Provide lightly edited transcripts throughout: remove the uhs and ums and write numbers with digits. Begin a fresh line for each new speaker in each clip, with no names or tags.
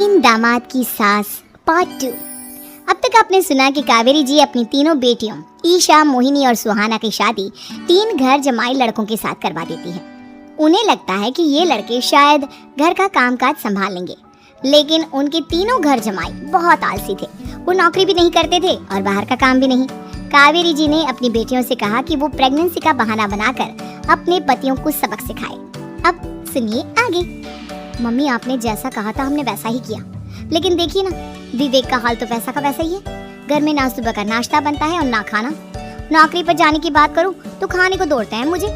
इन दामाद की सास पार्ट 2। अब तक आपने सुना कि कावेरी जी अपनी तीनों बेटियों ईशा, मोहिनी और सुहाना की शादी 3 घर जमाई लड़कों के साथ करवा देती है। उन्हें लगता है कि ये लड़के शायद घर का कामकाज संभाल लेंगे, लेकिन उनके तीनों घर जमाई बहुत आलसी थे। वो नौकरी भी नहीं करते थे और बाहर का काम भी नहीं। कावेरी जी ने अपनी बेटियों से कहा कि वो प्रेगनेंसी का बहाना बनाकर अपने पतियों को सबक सिखाए। अब सुनिए आगे। मम्मी, आपने जैसा कहा था हमने वैसा ही किया, लेकिन देखिए ना, विवेक का हाल तो वैसा का वैसा ही है। घर में ना सुबह का नाश्ता बनता है और ना खाना। नौकरी पर जाने की बात करूं तो खाने को दौड़ते हैं मुझे।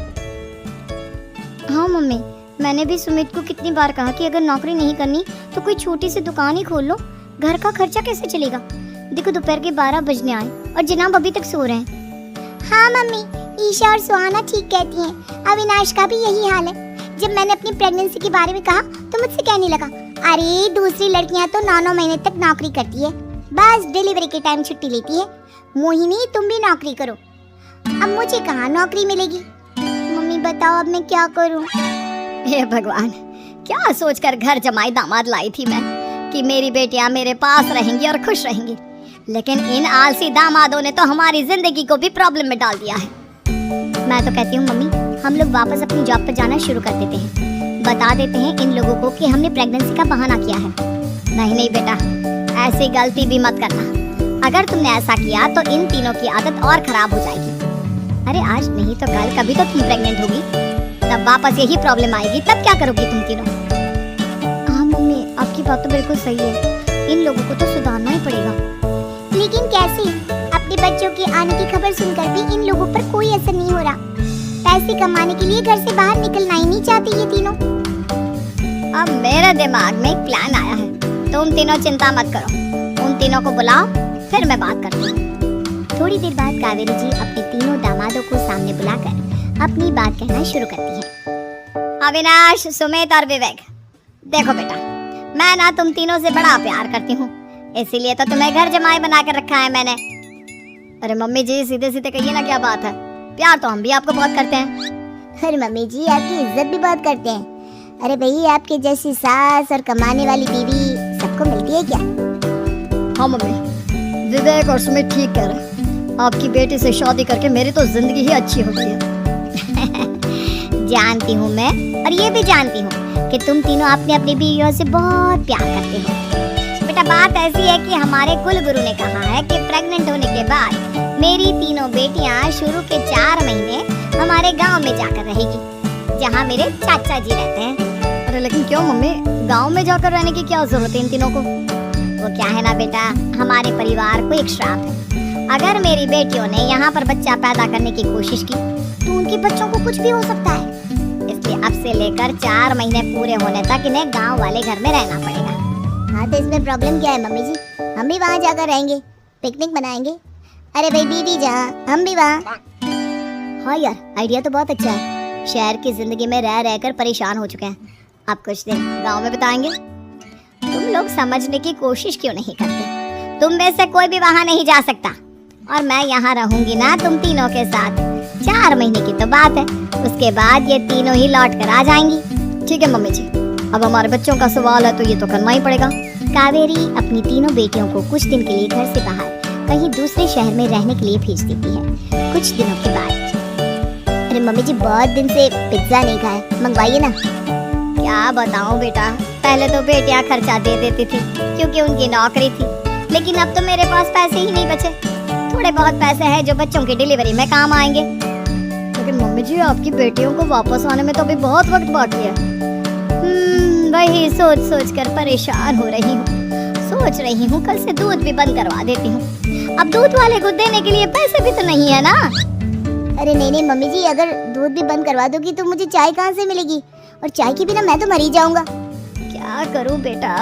हाँ मम्मी, मैंने भी सुमित को कितनी बार कहा कि अगर नौकरी नहीं करनी तो कोई छोटी सी दुकान ही खोल लो। घर का खर्चा कैसे चलेगा? देखो दोपहर के 12 बजने आए और जनाब अभी तक सो रहे हैं। हाँ मम्मी, ईशा और सुहाना ठीक कहती हैं। अविनाश का भी यही हाल है। जब मैंने अपनी प्रेगनेंसी के बारे में कहा तो मुझसे कहने लगा, अरे दूसरी लड़कियां तो 9-9 महीने तक नौकरी करती है, बस डिलीवरी के टाइम छुट्टी लेती है। मोहिनी, तुम भी नौकरी करो। अब मुझे कहाँ नौकरी मिलेगी? मम्मी बताओ, अब मैं क्या करूँ?
हे भगवान, क्या सोचकर घर जमाई दामाद लाई थी मैं कि मेरी बेटियां मेरे पास रहेंगी और खुश रहेंगी, लेकिन इन आलसी दामादों ने तो हमारी जिंदगी को भी प्रॉब्लम में डाल दिया है।
मैं तो कहती हूँ मम्मी, हम लोग वापस अपनी जॉब पर जाना शुरू कर देते हैं। बता देते हैं इन लोगों को कि हमने प्रेगनेंसी का बहाना किया है।
नहीं नहीं बेटा, ऐसी गलती भी मत करना। अगर तुमने ऐसा किया तो इन तीनों की आदत और खराब हो जाएगी। अरे आज नहीं तो कल कभी तो तुम प्रेग्नेंट होगी, तब वापस यही प्रॉब्लम आएगी। तब क्या करोगी तुम तीनों?
हाँ मम्मी, आपकी बात तो बिल्कुल सही है। इन लोगों को तो सुधारना ही पड़ेगा। लेकिन कैसे? अपने बच्चों के आने की खबर सुनकर भी इन लोगों पर कोई असर नहीं हो रहा। पैसे कमाने के लिए घर से बाहर निकलना ही नहीं चाहती ये तीनों।
अब मेरे दिमाग में एक प्लान आया है। तुम तीनों चिंता मत करो, उन तीनों को बुलाओ, फिर मैं बात करती हूँ।
थोड़ी देर बाद कावेरी जी अपने तीनों दामादों को सामने बुलाकर अपनी बात कहना शुरू करती है।
अविनाश, सुमित और विवेक, देखो बेटा, मैं ना तुम तीनों से बड़ा प्यार करती हूँ, इसीलिए तो तुम्हें घर जमाई बना कर रखा है मैंने। अरे मम्मी जी, सीधे सीधे कहिए ना, क्या बात है? प्यार तो हम भी आपको बहुत करते हैं।
अरे मम्मी जी, आपकी इज्जत भी बहुत करते हैं। अरे भाई, आपके जैसी सास और कमाने वाली बीवी सबको मिलती है क्या?
हाँ मम्मी, विवेक और सुमित ठीक कह रहे। आपकी बेटी से शादी करके मेरी तो जिंदगी ही अच्छी होती है।
जानती हूँ मैं, और ये भी जानती हूँ कि तुम तीनों अपने अपनी बीवियों से बहुत प्यार करते हो।
बेटा, बात ऐसी है कि हमारे कुल गुरु ने कहा है कि प्रेग्नेंट होने के बाद मेरी तीनों बेटियां शुरू के 4 महीने हमारे गांव में जाकर रहेगी, जहां मेरे चाचा जी रहते हैं। अरे लेकिन क्यों मम्मी, गांव में जाकर रहने की क्या जरूरत है इन तीनों को?
वो क्या है ना बेटा, हमारे परिवार को एक श्राप है। अगर मेरी बेटियों ने यहाँ पर बच्चा पैदा करने की कोशिश की तो उनके बच्चों को कुछ भी हो सकता है।
इसलिए अब से लेकर 4 महीने पूरे होने तक इन्हें गाँव वाले घर में रहना पड़ेगा।
हाँ, तो इसमें प्रॉब्लम क्या है मम्मी जी? हम भी वहाँ जाकर रहेंगे, पिकनिक मनाएंगे। अरे भाई, बीवी जहाँ हम भी वहाँ।
हाँ यार, आइडिया तो बहुत अच्छा है। शहर की जिंदगी में रह रहकर परेशान हो चुके हैं, अब कुछ दिन गांव में बिताएंगे। तुम लोग समझने की कोशिश क्यों नहीं करते? तुम में से कोई भी वहां नहीं जा सकता, और मैं यहाँ रहूंगी ना तुम तीनों के साथ। 4 महीने की तो बात है, उसके बाद ये तीनों ही लौट कर आ जाएंगी। ठीक है मम्मी जी, अब हमारे बच्चों का सवाल है तो ये तो करना ही पड़ेगा।
कावेरी अपनी तीनों बेटियों को कुछ दिन के लिए घर से बाहर कहीं दूसरे शहर में रहने के लिए भेज देती है। कुछ दिनों के बाद, अरे मम्मी जी, बहुत दिन से पिज्जा नहीं खाए, मंगवाइए ना।
क्या बताऊं बेटा, पहले तो बेटियां खर्चा दे देती थी क्योंकि उनकी नौकरी थी, लेकिन अब तो मेरे पास पैसे ही नहीं बचे। थोड़े बहुत पैसे हैं जो बच्चों की डिलीवरी में काम आएंगे। लेकिन मम्मी जी, आपकी बेटियों को वापस आने में तो अभी बहुत वक्त बाकी है। वही सोच सोच कर परेशान हो रही हूँ। सोच रही हूँ कल से दूध भी बंद करवा देती हूँ। अब दूध वाले को देने के लिए पैसे भी तो नहीं है ना।
अरे नहीं मम्मी जी, अगर दूध भी बंद करवा दोगी तो मुझे चाय कहाँ से मिलेगी? और चाय के बिना मैं तो मर ही जाऊंगा।
क्या करूं बेटा,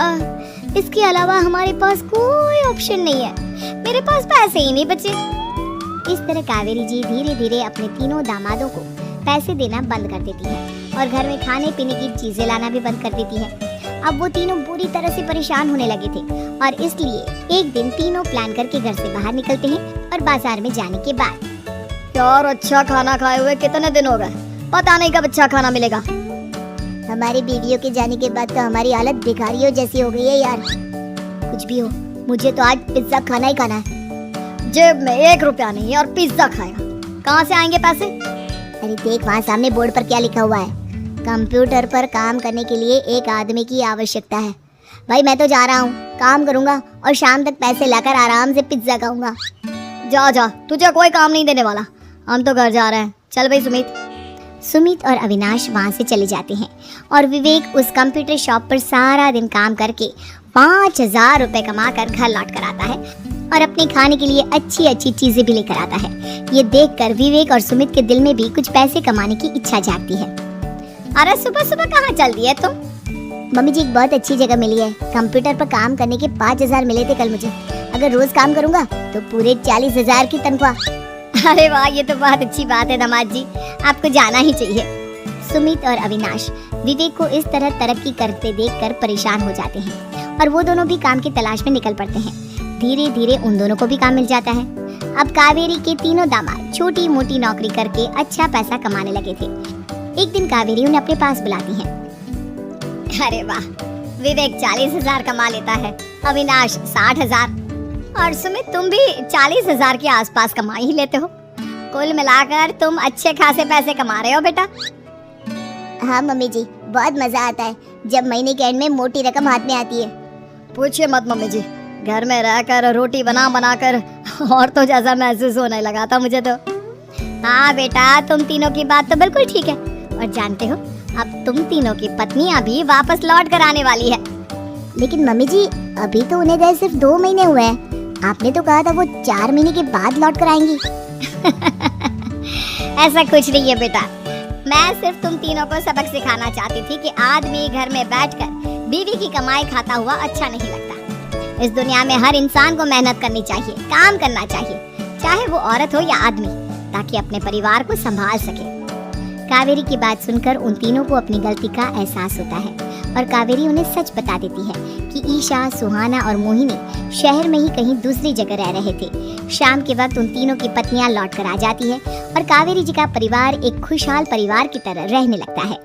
इसके अलावा हमारे पास कोई ऑप्शन नहीं है। मेरे पास पैसे ही नहीं बचे।
इस तरह कावेरी जी धीरे धीरे अपने तीनों दामादों को पैसे देना बंद कर देती है और घर में खाने पीने की चीजें लाना भी बंद कर देती है। अब वो तीनों बुरी तरह से परेशान होने लगे थे, और इसलिए एक दिन तीनों प्लान करके घर से बाहर निकलते हैं। और बाजार में जाने के बाद,
यार अच्छा खाना खाए हुए कितने दिन हो गए, पता नहीं कब अच्छा खाना मिलेगा।
हमारी बीवियों के जाने के बाद तो हमारी हालत भिखारियों जैसी हो गई है यार। कुछ भी हो, मुझे तो आज पिज्जा खाना ही खाना है।
जेब में 1 रुपया नहीं है और पिज्जा खाएगा, कहाँ से आएंगे पैसे?
अरे देख वहाँ सामने बोर्ड पर क्या लिखा हुआ है, कंप्यूटर पर काम करने के लिए एक आदमी की आवश्यकता है। भाई मैं तो जा रहा हूँ, काम करूँगा और शाम तक पैसे लाकर आराम से पिज्जा खाऊंगा।
जा जा, तुझे कोई काम नहीं देने वाला, हम तो घर जा रहे हैं। चल भाई सुमित।
सुमित और अविनाश वहाँ से चले जाते हैं और विवेक उस कंप्यूटर शॉप पर सारा दिन काम करके 5,000 रुपये कमा कर घर लौट कर आता है और अपने खाने के लिए अच्छी अच्छी चीजें भी लेकर आता है। ये देखकर विवेक और सुमित के दिल में भी कुछ पैसे कमाने की इच्छा जागती है।
अरे सुबह सुबह कहाँ चल दी है तुम?
मम्मी जी एक बहुत अच्छी जगह मिली है, कंप्यूटर पर काम करने के 5,000 मिले थे कल मुझे। अगर रोज काम करूँगा तो पूरे 40,000 की तनख्वाह।
अरे वाह, ये तो बहुत अच्छी बात है दामाद जी, आपको जाना ही चाहिए।
सुमित और अविनाश विवेक को इस तरह तरक्की करते देखकर परेशान हो जाते हैं और वो दोनों भी काम की तलाश में निकल पड़ते हैं। धीरे धीरे उन दोनों को भी काम मिल जाता है। अब कावेरी के तीनों दामाद छोटी मोटी नौकरी करके अच्छा पैसा कमाने लगे थे। एक दिन कावेरी उन्हें अपने पास बुलाती है।
अरे वाह, विवेक 40,000 कमा लेता है, अविनाश 60,000 और सुमित तुम भी 40,000 के आसपास कमा ही लेते हो। कुल मिलाकर तुम अच्छे खासे पैसे कमा रहे हो बेटा।
हाँ मम्मी जी, बहुत मजा आता है जब महीने के एंड में मोटी रकम हाथ में आती है।
पूछिए मत मम्मी जी, घर में रहकर रोटी बना कर और तो जैसा महसूस होने लगा था मुझे तो।
हाँ बेटा, तुम तीनों की बात तो बिल्कुल ठीक है। और जानते हो, अब तुम तीनों की पत्नियां भी वापस लौट कर आने वाली है। लेकिन मम्मी जी, अभी तो उन्हें गए सिर्फ 2 महीने हुए हैं। आपने तो कहा था वो 4 महीने के बाद लौट कर आएंगी।
ऐसा कुछ नहीं है बेटा, मैं सिर्फ तुम तीनों को सबक सिखाना चाहती थी कि आदमी घर में बैठकर बीवी की कमाई खाता हुआ अच्छा नहीं लगता। इस दुनिया में हर इंसान को मेहनत करनी चाहिए, काम करना चाहिए, चाहे वो औरत हो या आदमी, ताकि अपने परिवार को संभाल सके।
कावेरी की बात सुनकर उन तीनों को अपनी गलती का एहसास होता है और कावेरी उन्हें सच बता देती है कि ईशा, सुहाना और मोहिनी शहर में ही कहीं दूसरी जगह रह रहे थे। शाम के वक्त उन तीनों की पत्नियां लौट कर आ जाती है और कावेरी जी का परिवार एक खुशहाल परिवार की तरह रहने लगता है।